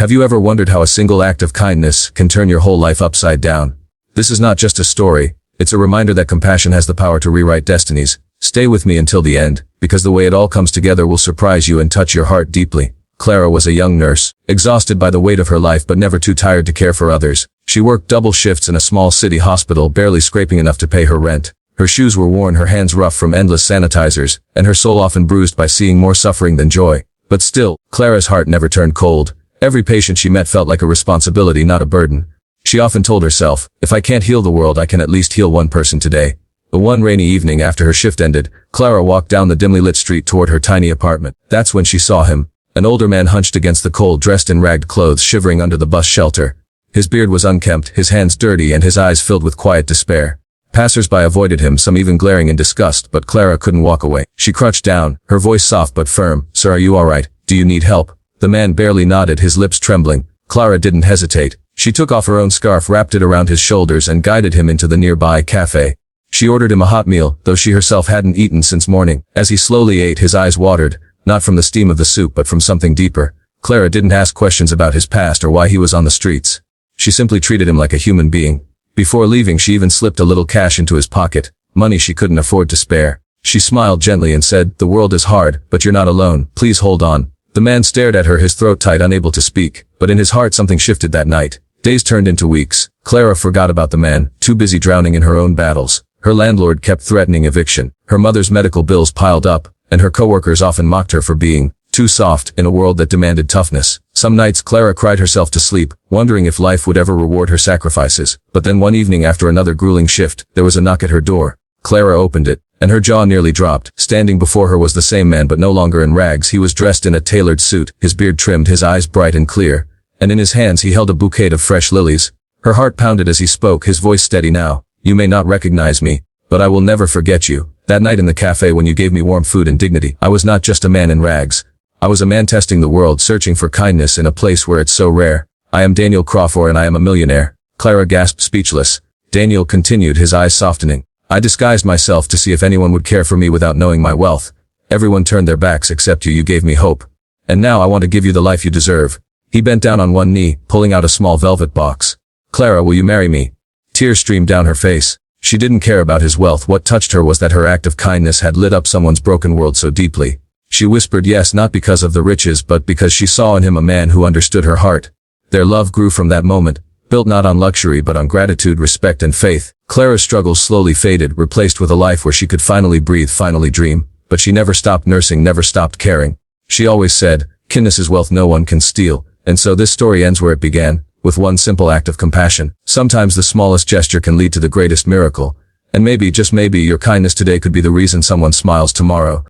Have you ever wondered how a single act of kindness can turn your whole life upside down? This is not just a story, it's a reminder that compassion has the power to rewrite destinies. Stay with me until the end, because the way it all comes together will surprise you and touch your heart deeply. Clara was a young nurse, exhausted by the weight of her life but never too tired to care for others. She worked double shifts in a small city hospital, barely scraping enough to pay her rent. Her shoes were worn, her hands rough from endless sanitizers, and her soul often bruised by seeing more suffering than joy. But still, Clara's heart never turned cold. Every patient she met felt like a responsibility, not a burden. She often told herself, if I can't heal the world, I can at least heal one person today. The one rainy evening after her shift ended, Clara walked down the dimly lit street toward her tiny apartment. That's when she saw him. An older man hunched against the cold, dressed in ragged clothes, shivering under the bus shelter. His beard was unkempt, his hands dirty, and his eyes filled with quiet despair. Passers-by avoided him, some even glaring in disgust, but Clara couldn't walk away. She crouched down, her voice soft but firm. Sir, are you all right? Do you need help? The man barely nodded, his lips trembling. Clara didn't hesitate. She took off her own scarf, wrapped it around his shoulders, and guided him into the nearby cafe. She ordered him a hot meal, though she herself hadn't eaten since morning. As he slowly ate, his eyes watered, not from the steam of the soup but from something deeper. Clara didn't ask questions about his past or why he was on the streets. She simply treated him like a human being. Before leaving, she even slipped a little cash into his pocket, money she couldn't afford to spare. She smiled gently and said, the world is hard, but you're not alone. Please hold on. The man stared at her, his throat tight, unable to speak, but in his heart something shifted that night. Days turned into weeks. Clara forgot about the man, too busy drowning in her own battles. Her landlord kept threatening eviction. Her mother's medical bills piled up, and her coworkers often mocked her for being too soft in a world that demanded toughness. Some nights Clara cried herself to sleep, wondering if life would ever reward her sacrifices. But then one evening, after another grueling shift, there was a knock at her door. Clara opened it, and her jaw nearly dropped. Standing before her was the same man, but no longer in rags. He was dressed in a tailored suit, his beard trimmed, his eyes bright and clear, and in his hands he held a bouquet of fresh lilies. Her heart pounded as he spoke, his voice steady now. You may not recognize me, but I will never forget you. That night in the cafe when you gave me warm food and dignity, I was not just a man in rags. I was a man testing the world, searching for kindness in a place where it's so rare. I am Daniel Crawford and I am a millionaire. Clara gasped, speechless. Daniel continued, his eyes softening. I disguised myself to see if anyone would care for me without knowing my wealth. Everyone turned their backs except you. You gave me hope. And now I want to give you the life you deserve. He bent down on one knee, pulling out a small velvet box. Clara, will you marry me? Tears streamed down her face. She didn't care about his wealth. What touched her was that her act of kindness had lit up someone's broken world so deeply. She whispered yes, not because of the riches, but because she saw in him a man who understood her heart. Their love grew from that moment, built not on luxury but on gratitude, respect, and faith. Clara's struggles slowly faded, replaced with a life where she could finally breathe, finally dream. But she never stopped nursing, never stopped caring. She always said, kindness is wealth no one can steal. And so this story ends where it began, with one simple act of compassion. Sometimes the smallest gesture can lead to the greatest miracle. And maybe, just maybe, your kindness today could be the reason someone smiles tomorrow.